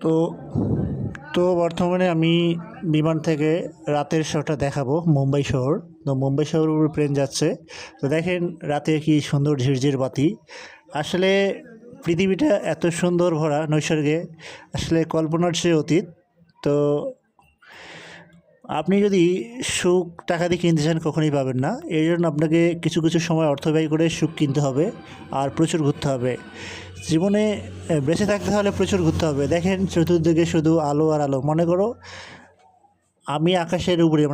তো তো বর্তমানে আমি বিমান থেকে রাতের শোটা দেখাবো মুম্বাই শহর। তো মুম্বাই শহরের উপর প্লেন যাচ্ছে। তো দেখেন রাতে কি সুন্দর ঝিরঝির বাতি। আসলে পৃথিবীটা এত সুন্দর ভরা নৈসর্গে, আসলে কল্পনার চেয়ে অতীত। তো আপনি যদি সুখ টাকা দিয়ে কিনতে চান কখনোই পাবেন না। এই জন্য আপনাকে কিছু কিছু সময় অর্থ ব্যয় করে সুখ কিনতে হবে আর প্রচুর ঘুরতে হবে। জীবনে বেঁচে থাকতে হলে প্রচুর ঘুরতে হবে। দেখেন চতুর্দিকে শুধু আলো আর আলো। মনে করো আমি আকাশের উপরে,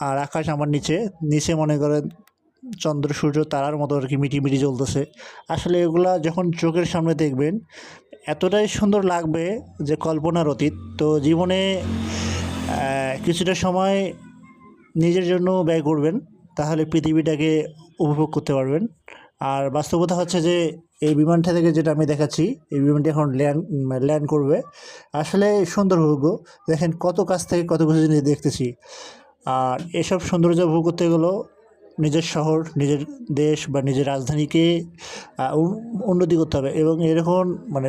আর আকাশ আমার নিচে। নিচে মনে করেন চন্দ্র সূর্য তারার মতো আর কি মিটিমিটি জ্বলতেছে। আসলে এগুলা যখন চোখের সামনে দেখবেন এতটাই সুন্দর লাগবে যে কল্পনার অতীত। তো জীবনে কিছুটা সময় নিজের জন্য ব্যয় করবেন, তাহলে পৃথিবীটাকে উপভোগ করতে পারবেন। আর বাস্তবতা হচ্ছে যে এই বিমানটা থেকে যেটা আমি দেখাচ্ছি, এই বিমানটি এখন ল্যান্ড করবে। আসলে সুন্দর উপভোগ্য। দেখেন কত কাছ থেকে কত কিছু জিনিস দেখতেছি। আর এসব সৌন্দর্য উপভোগ করতে গেলেও নিজের শহর, নিজের দেশ বা নিজের রাজধানীকে উন্নতি করতে হবে এবং এরকম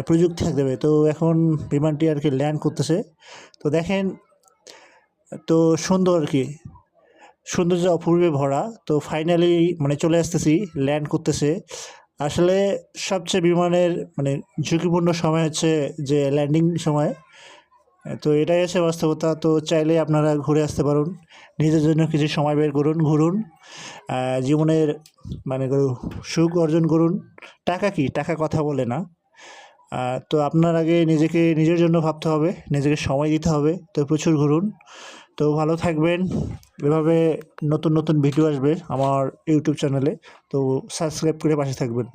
প্রযুক্তি থাকতে হবে। তো এখন বিমানটি আর কি ল্যান্ড করতেছে। তো দেখেন তো সুন্দর আর কি, সৌন্দর্য অপূর্বে ভরা। তো ফাইনালি চলে আসতেছি, ল্যান্ড করতেছে। আসলে সবচেয়ে বিমানের ঝুঁকিপূর্ণ সময় হচ্ছে যে ল্যান্ডিং সময়। তো এটাই আছে বাস্তবতা। তো চাইলে আপনারা ঘুরে আসতে পারুন, নিজের জন্য কিছু সময় বের করুন, ঘুরুন, জীবনের সুখ অর্জন করুন। টাকা কি, টাকা কথা বলে না। তো আপনার আগে নিজেকে নিজের জন্য ভাবতে হবে, নিজেকে সময় দিতে হবে। তো প্রচুর ঘুরুন। তো ভালো থাকবেন। এভাবে নতুন নতুন ভিডিও আসবে আমার ইউটিউব চ্যানেলে। তো সাবস্ক্রাইব করে পাশে থাকবেন।